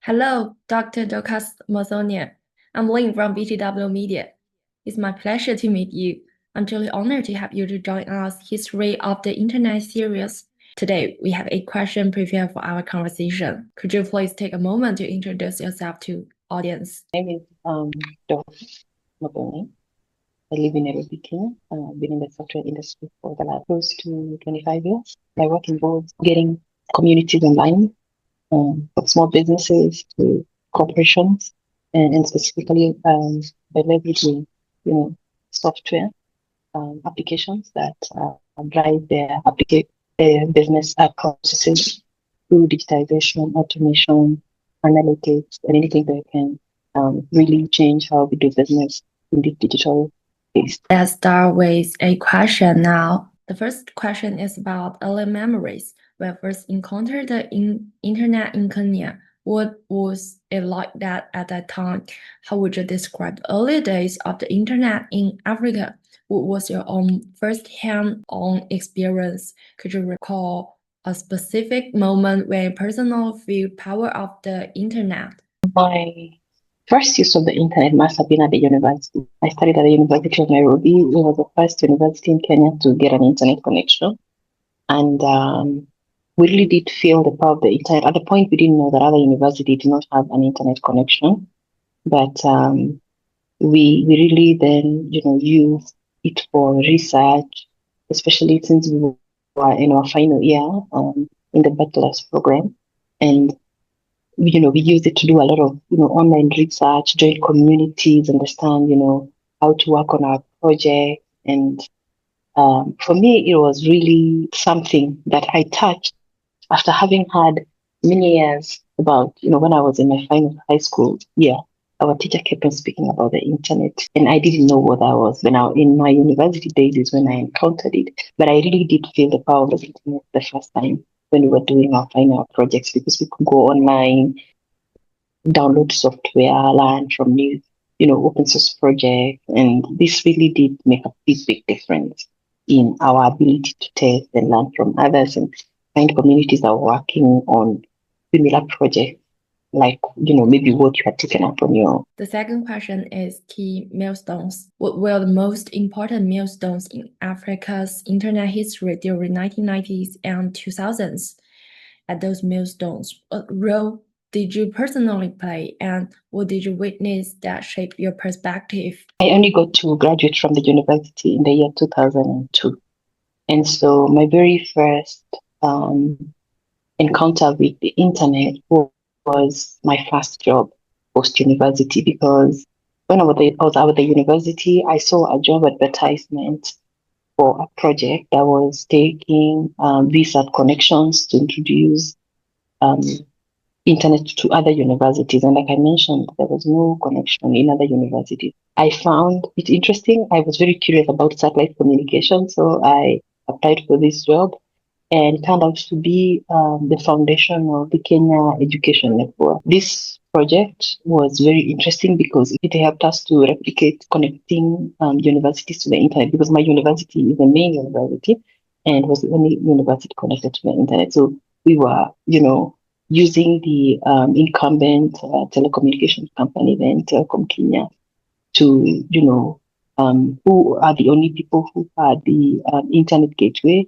Hello, Dr. Dorcas Muthoni. I'm Lynn from BTW Media. It's my pleasure to meet you. I'm truly honored to have you to join us History of the Internet series. Today, we have a question prepared for our conversation. Could you please take a moment to introduce yourself to audience? My name is Dorcas Muthoni. I live in Nairobi, Kenya. I've been in the software industry for the last close to 25 years. My work involves getting communities online, from small businesses to corporations, and specifically by leveraging, software applications that drive their business processes through digitization, automation, analytics, and anything that can really change how we do business in the digital space. Let's start with a question now. The first question is about early memories. When I first encountered the internet in Kenya, what was it like that at that time? How would you describe the early days of the internet in Africa? What was your own first-hand-on experience? Could you recall a specific moment when you personally feel power of the internet? My first use of the internet must have been at the university. I studied at the University of Nairobi. It was the first university in Kenya to get an internet connection. And we really did feel the power of the internet. At the point, we didn't know that other universities did not have an internet connection. But we really then, used it for research, especially since we were in our final year in the bachelor's program. And we use it to do a lot of, online research, join communities, understand, how to work on our project. And for me, it was really something that I touched after having had many years about, when I was in my final high school year. Our teacher kept on speaking about the internet, and I didn't know what that was. When in my university days is when I encountered it, but I really did feel the power of the internet the first time when we were doing our final projects, because we could go online, download software, learn from new, open source projects. And this really did make a big difference in our ability to test and learn from others and find communities that are working on similar projects, like, maybe what you had taken up on your own. The second question is key milestones. What were the most important milestones in Africa's internet history during 1990s and 2000s? At those milestones, what role did you personally play, and what did you witness that shaped your perspective? I only got to graduate from the university in the year 2002. And so my very first encounter with the internet was my first job post-university, because when I was out of the university, I saw a job advertisement for a project that was taking VSAT connections to introduce internet to other universities. And like I mentioned, there was no connection in other universities. I found it interesting. I was very curious about satellite communication, so I applied for this job, and it turned out to be the foundation of the Kenya Education Network. This project was very interesting because it helped us to replicate connecting universities to the internet, because my university is the main university and was the only university connected to the internet. So we were, using the incumbent telecommunications company, then Telecom Kenya, to, who are the only people who had the internet gateway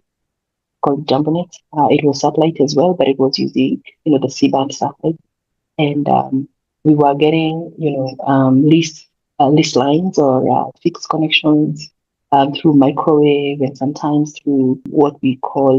called Jambonet. It was satellite as well, but it was using, the C-band satellite. And we were getting, lease lines or fixed connections through microwave, and sometimes through what we call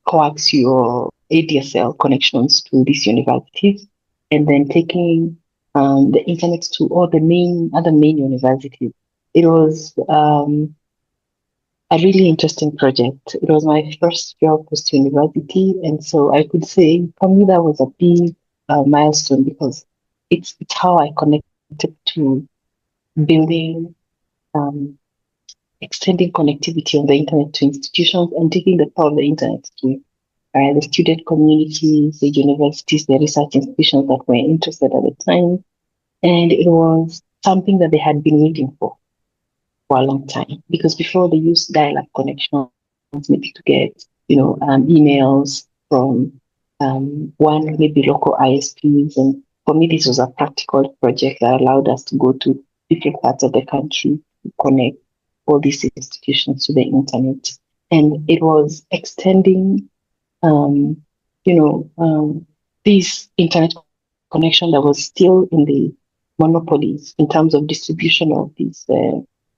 coaxial ADSL connections to these universities, and then taking the internet to all the other main universities. It was a really interesting project. It was my first job post university, and so I could say for me that was a big milestone, because it's how I connected to building, extending connectivity on the internet to institutions, and taking the power of the internet to the student communities, the universities, the research institutions that were interested at the time. And it was something that they had been waiting for a long time, because before they used dial-up connections, maybe to get, emails from one maybe local ISPs, and for me, this was a practical project that allowed us to go to different parts of the country to connect all these institutions to the internet. And it was extending, this internet connection that was still in the monopolies in terms of distribution of this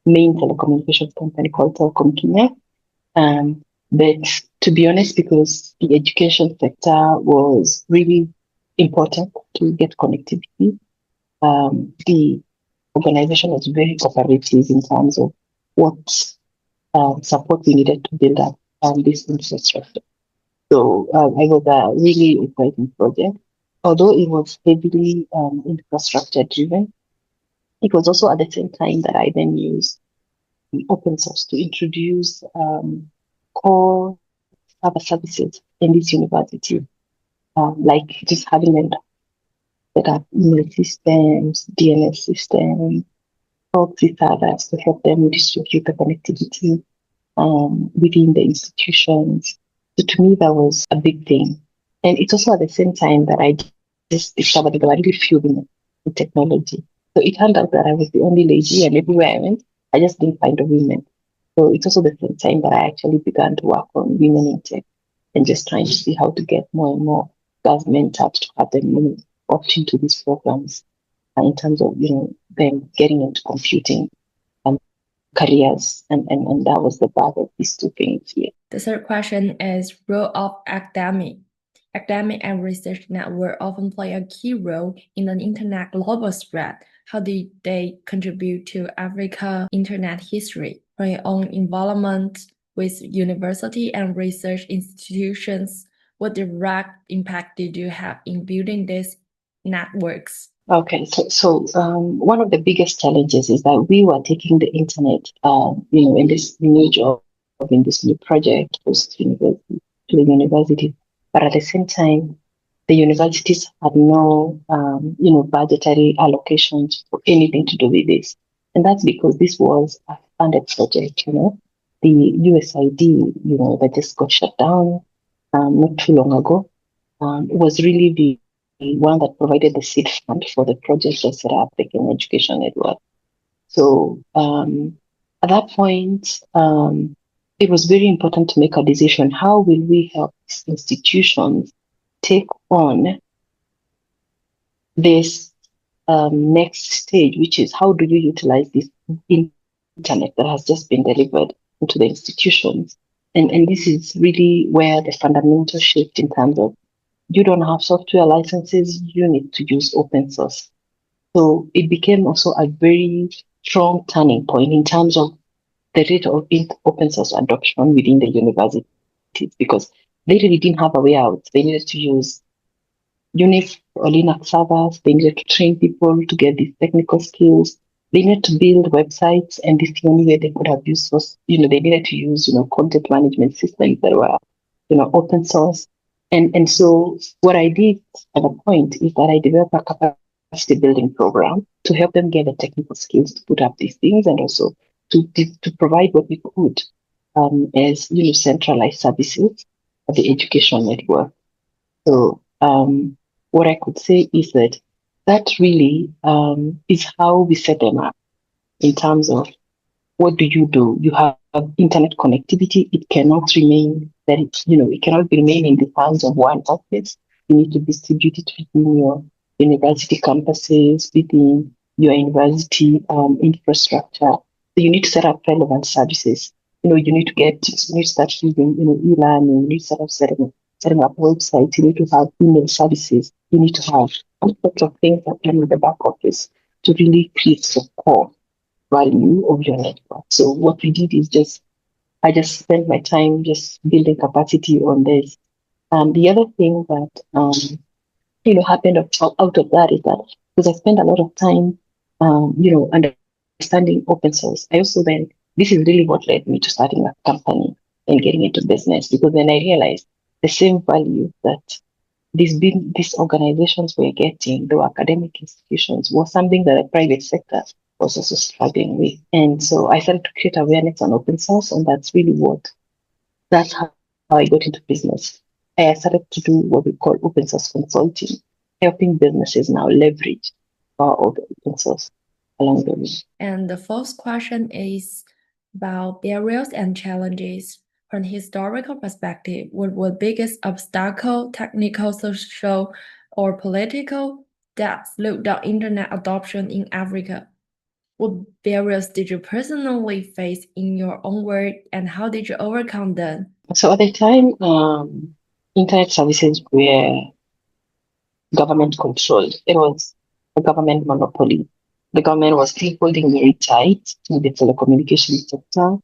main telecommunications company called Telecom Kenya. But to be honest, because the education sector was really important to get connectivity, the organization was very cooperative in terms of what support we needed to build up this infrastructure. So it was a really exciting project. Although it was heavily infrastructure driven, it was also at the same time that I then used open source to introduce core server services in this university, like just having them set up email systems, DNS systems, proxy servers to help them distribute the connectivity within the institutions. So to me, that was a big thing. And it's also at the same time that I just discovered that I really feel in technology. So it turned out that I was the only lady, and everywhere I went, I just didn't find a woman. So it's also the same time that I actually began to work on women in tech and just trying to see how to get more and more government to have them opt into these programs in terms of them getting into computing careers, and that was the part of these two things here. The third question is role of academic. Academic and research network often play a key role in the internet global spread. How did they contribute to Africa internet history? From your own involvement with university and research institutions, what direct impact did you have in building these networks? Okay, so one of the biggest challenges is that we were taking the internet, in this new job, in this new project, post university to the university, but at the same time, the universities had no, budgetary allocations for anything to do with this, and that's because this was a funded project. The USID, that just got shut down not too long ago, was really the one that provided the seed fund for the project that set up the Kenya Education Network. So at that point, it was very important to make a decision. How will we help these institutions take on this next stage, which is how do you utilize this internet that has just been delivered into the institutions? And this is really where the fundamental shift in terms of you don't have software licenses, you need to use open source. So it became also a very strong turning point in terms of the rate of open source adoption within the universities, because they really didn't have a way out. They needed to use Unix or Linux servers. They needed to train people to get these technical skills. They needed to build websites, and this is the only way they could have used was, they needed to use, content management systems that were, open source. And so what I did at a point is that I developed a capacity building program to help them get the technical skills to put up these things, and also to provide what we could as centralized services at the education network. So what I could say is that really is how we set them up in terms of what do. You have internet connectivity. It cannot remain that it cannot remain in the hands of one office. You need to distribute it within your university campuses, within your university infrastructure. So you need to set up relevant services. You need to start using e-learning. You need to start setting up websites. You need to have email services. You need to have all sorts of things that come in the back office to really create support value of your network. So what we did is I just spent my time just building capacity on this. The other thing that happened out of that is that because I spent a lot of time understanding open source, I also then this is really what led me to starting a company and getting into business, because then I realized the same value that these organizations were getting, the academic institutions, was something that the private sector was also struggling with. And so I started to create awareness on open source, and that's how I got into business. I started to do what we call open source consulting. helping businesses now leverage power of open source along the way. And the fourth question is about barriers and challenges. From a historical perspective, what were the biggest obstacle, technical, social, or political, that slowed down internet adoption in Africa? What barriers did you personally face in your own work, and how did you overcome them? So at the time, internet services were government controlled. It was a government monopoly. The government was still holding very tight to the telecommunication sector.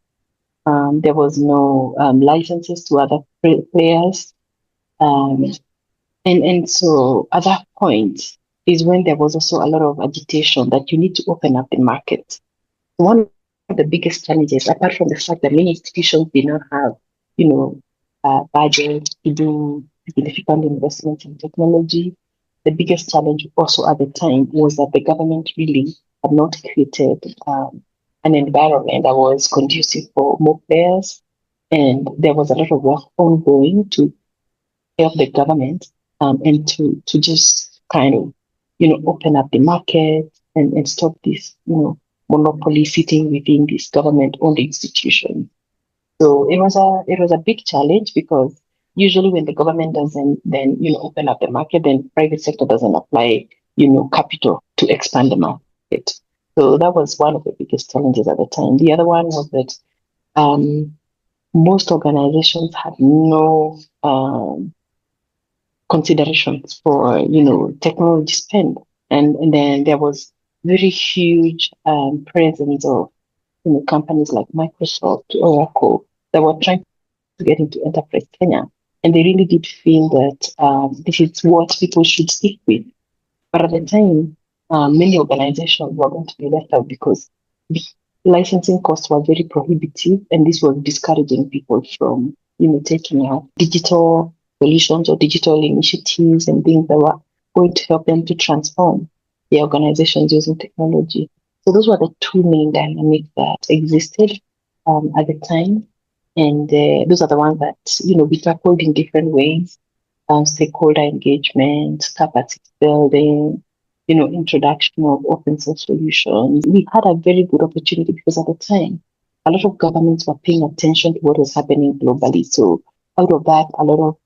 There was no licenses to other players. And so at that point is when there was also a lot of agitation that you need to open up the market. One of the biggest challenges, apart from the fact that many institutions did not have, budget to do significant investments in technology, the biggest challenge also at the time was that the government really had not created an environment that was conducive for more players. And there was a lot of work ongoing to help the government and to just kind of, open up the market and stop this, monopoly sitting within this government-owned institution. So it was a big challenge because usually when the government doesn't then open up the market, then private sector doesn't apply capital to expand the market. So that was one of the biggest challenges at the time. The other one was that most organizations had no considerations for technology spend, and then there was very huge presence of companies like Microsoft, Oracle, that were trying to get into enterprise Kenya. And they really did feel that this is what people should stick with. But at the time, many organizations were going to be left out because the licensing costs were very prohibitive, and this was discouraging people from, taking out digital solutions or digital initiatives and things that were going to help them to transform their organizations using technology. So those were the two main dynamics that existed at the time. And those are the ones that, we tackled in different ways. Stakeholder engagement, capacity building, introduction of open source solutions. We had a very good opportunity because at the time, a lot of governments were paying attention to what was happening globally. So out of that, a lot of,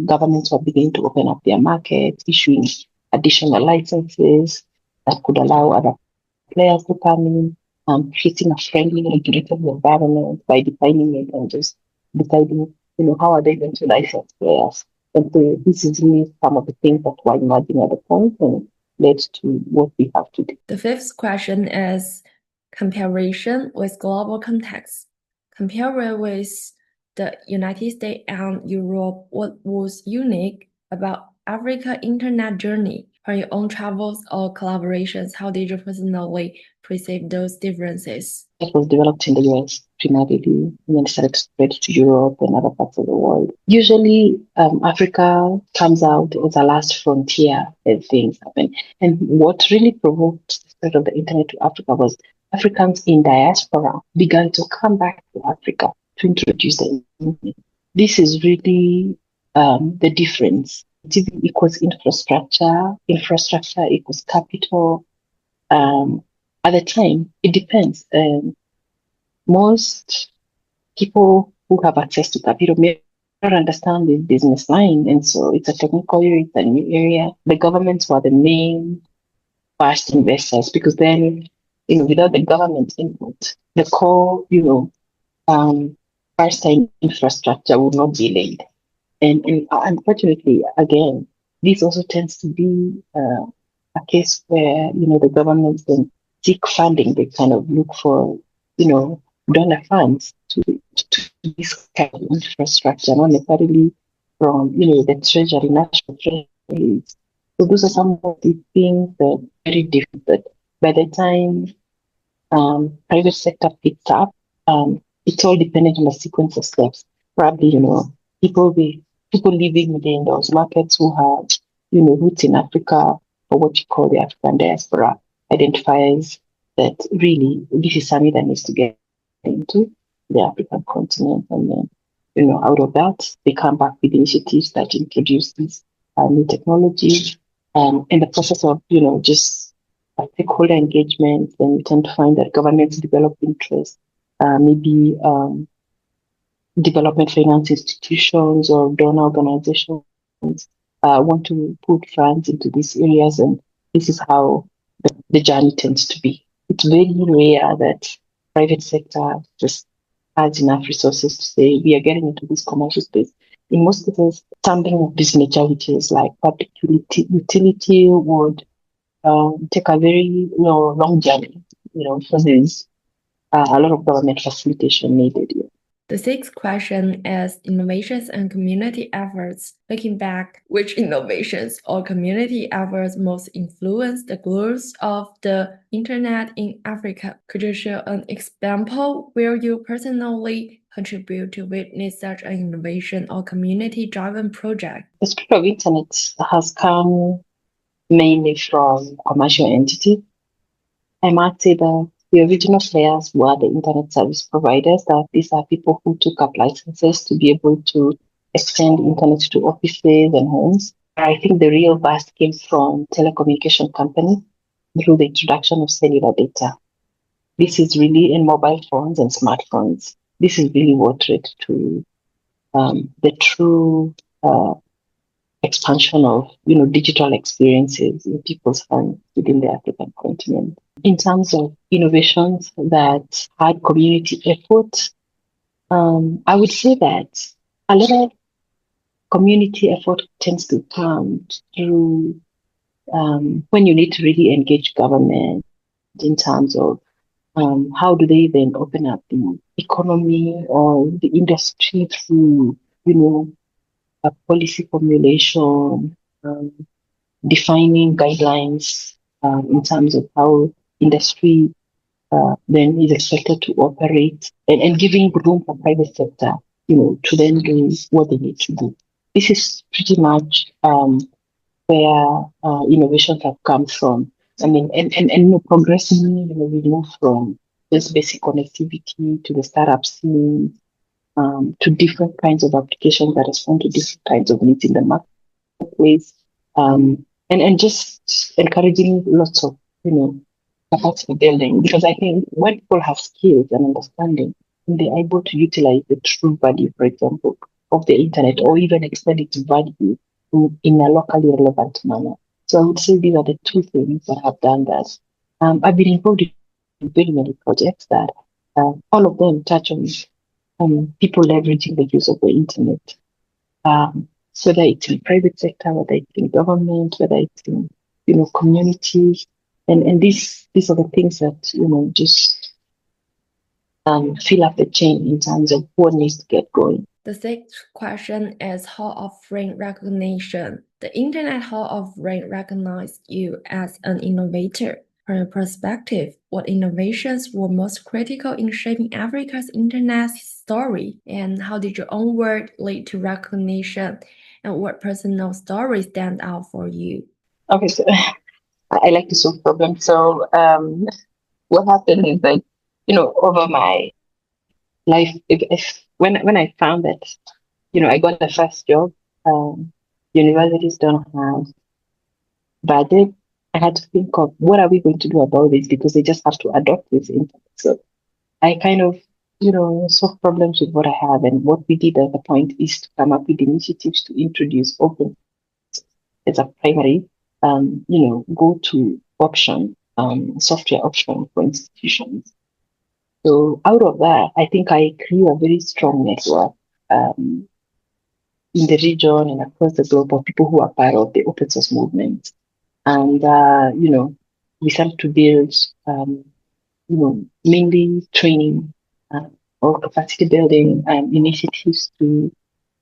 governments were beginning to open up their markets, issuing additional licenses that could allow other players to come in, creating a friendly regulatory environment by defining it and just deciding, how are they going to license players. And so this is really some of the things that were emerging at the point and led to what we have today. The fifth question is comparison with global context. Compared with the United States and Europe, what was unique about Africa internet journey? From your own travels or collaborations, how did you personally perceive those differences? It was developed in the US primarily, and then started to spread to Europe and other parts of the world. Usually, Africa comes out as a last frontier as things happen. And what really provoked the spread of the internet to Africa was Africans in diaspora began to come back to Africa to introduce the internet. This is really the difference. TV equals infrastructure equals capital. At the time, it depends. Most people who have access to capital may not understand this business line, and so it's a technical area, it's a new area. The governments were the main first investors because then, without the government input, the core, first time infrastructure would not be laid. And unfortunately, again, this also tends to be a case where, the governments then seek funding. They kind of look for, donor funds to this kind of infrastructure, not necessarily from, the treasury, national treasuries. So those are some of the things that are very different. But by the time private sector picks up, it's all dependent on a sequence of steps. Probably, people living within those markets who have, roots in Africa, or what you call the African diaspora, identifies that really this is something that needs to get into the African continent. And then, out of that, they come back with initiatives that introduce these new technologies in the process of, just stakeholder engagement, then you tend to find that governments develop interest, maybe development finance institutions or donor organizations want to put funds into these areas, and this is how the journey tends to be. It's very rare that private sector just has enough resources to say we are getting into this commercial space. In most cases, something of this nature, which is like public utility, would take a very long journey, because there's a lot of government facilitation needed. The sixth question is innovations and community efforts. Looking back, which innovations or community efforts most influenced the growth of the internet in Africa? Could you share an example where you personally contribute to witness such an innovation or community-driven project? The spread of internet has come mainly from commercial entities. I might say that the original players were the internet service providers. That these are people who took up licenses to be able to extend internet to offices and homes. I think the real burst came from telecommunication companies through the introduction of cellular data. This is really in mobile phones and smartphones. This is really what led to the true expansion of digital experiences in people's hands within the African continent. In terms of innovations that had community effort, I would say that a lot of community effort tends to come through when you need to really engage government in terms of how do they then open up the economy or the industry through, a policy formulation, defining guidelines in terms of how industry then is expected to operate, and giving room for private sector, to then do what they need to do. This is pretty much where innovations have come from. I mean, and progressively, we move from just basic connectivity to the startup scene, to different kinds of applications that respond to different kinds of needs in the marketplace, and just encouraging lots of, capacity building, because I think when people have skills and understanding, they're able to utilize the true value, for example, of the internet, or even extend its value in a locally relevant manner. So I would say these are the two things that have done that. I've been involved in very many projects that all of them touch on people leveraging the use of the internet, whether it's in private sector, whether it's in government, whether it's in communities, and these are the things that just fill up the chain in terms of what needs to get going. The sixth question is Hall of Fame recognition. The Internet Hall of Fame recognized you as an innovator. From your perspective, what innovations were most critical in shaping Africa's internet story, and how did your own work lead to recognition, and what personal stories stand out for you? Okay, so I like to solve problems. So what happened is that, over my life, when I found that, I got the first job, universities don't have budget. I had to think of what are we going to do about this, because they just have to adopt this internet. So I kind of, solve problems with what I have, and what we did at the point is to come up with initiatives to introduce open as a primary, go to option, software option for institutions. So out of that, I think I grew a very strong network in the region and across the globe of people who are part of the open source movement. And, we started to build, mainly training or capacity building initiatives to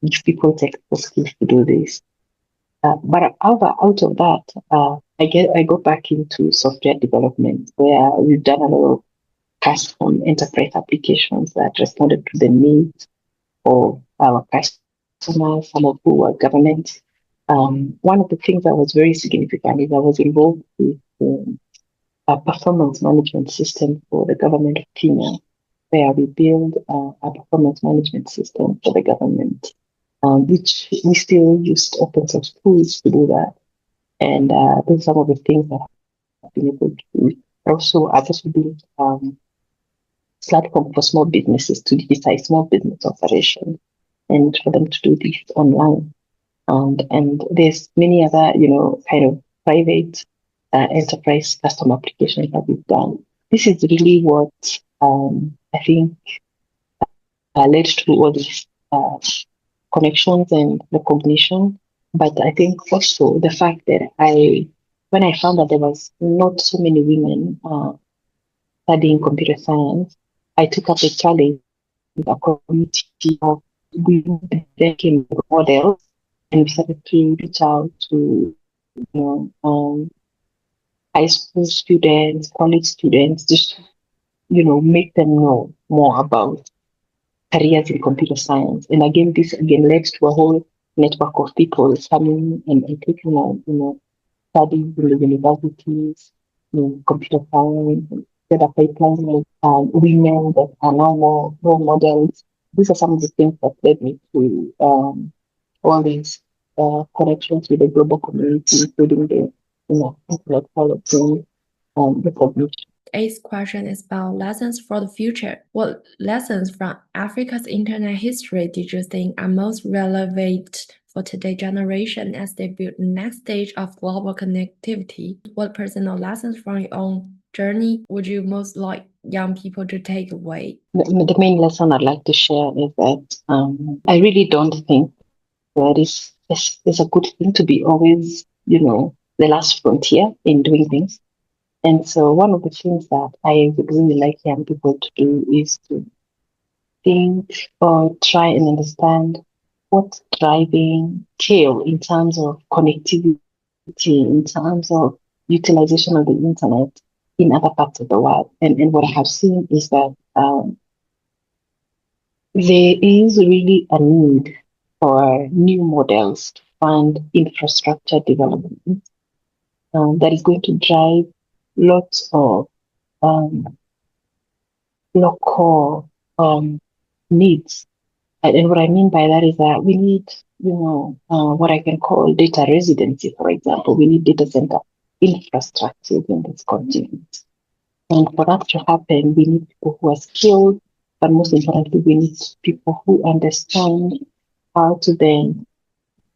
give people technical skills to do this. But out of that, I go back into software development, where we've done a lot of custom enterprise applications that responded to the needs of our customers, some of who were government. One of the things that was very significant is I was involved with a performance management system for the government of Kenya, where we build a performance management system for the government, which we still used open source tools to do that. And those are some of the things that I've been able to do. Also, I've also built platform for small businesses to digitize small business operations and for them to do this online. And there's many other, kind of private enterprise custom applications that we've done. This is really what I think led to all these connections and recognition. But I think also the fact that when I found that there was not so many women studying computer science, I took up a challenge with a community of women that came models, and we started to reach out to high school students, college students, just make them know more about careers in computer science. And again, this again led to a whole network of people coming and taking on, studies in the universities in computer science, get a pipeline of women that are now more role models. These are some of the things that led me to all these connections with the global community, including the intellectual recognition. Eighth question is about lessons for the future. What lessons from Africa's internet history did you think are most relevant for today's generation as they build the next stage of global connectivity? What personal lessons from your own journey would you most like young people to take away? The main lesson I'd like to share is that I really don't think that it's a good thing to be always, the last frontier in doing things. And so one of the things that I would really like young people to do is to think or try and understand what's driving scale in terms of connectivity, in terms of utilization of the internet in other parts of the world. And what I have seen is that there is really a need for new models to fund infrastructure development that is going to drive lots of local needs. And what I mean by that is that we need, what I can call data residency, for example. We need data center infrastructure in this continent. And for that to happen, we need people who are skilled, but most importantly, we need people who understand how to then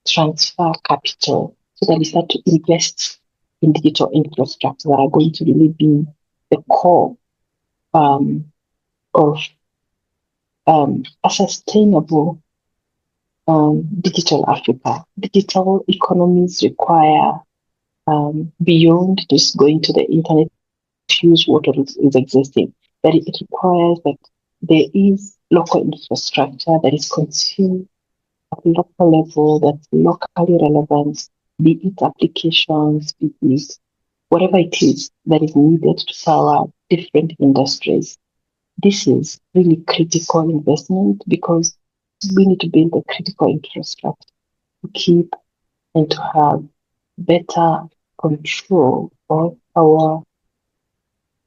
transfer capital so that we start to invest in digital infrastructure that are going to really be the core of a sustainable digital Africa. Digital economies require beyond just going to the internet to use what is existing, but it requires that there is local infrastructure that is consumed at local level, that's locally relevant, be it applications, be it whatever it is that is needed to power different industries. This is really critical investment because we need to build a critical infrastructure to keep and to have better control of our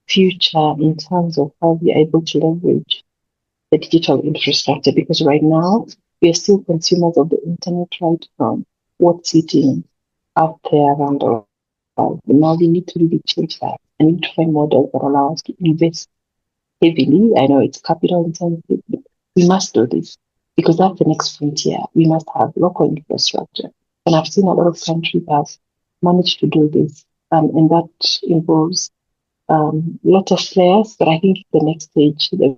future in terms of how we are able to leverage the digital infrastructure. Because right now, we are still consumers of the internet, right from what's sitting out there around the world. But now we need to really change that and need to find models that allow us to invest heavily. I know it's capital intensive, but we must do this because that's the next frontier. We must have local infrastructure. And I've seen a lot of countries have managed to do this. And that involves a lot of players, but I think the next stage that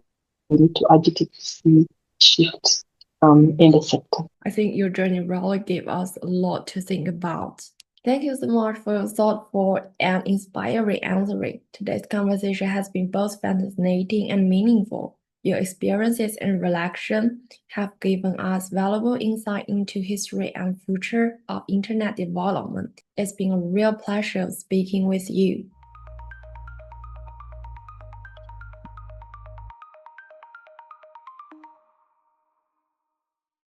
we need to agitate to see shifts in the sector. I think your journey really gave us a lot to think about. Thank you so much for your thoughtful and inspiring answering. Today's conversation has been both fascinating and meaningful. Your experiences and reflection have given us valuable insight into history and future of internet development. It's been a real pleasure speaking with you.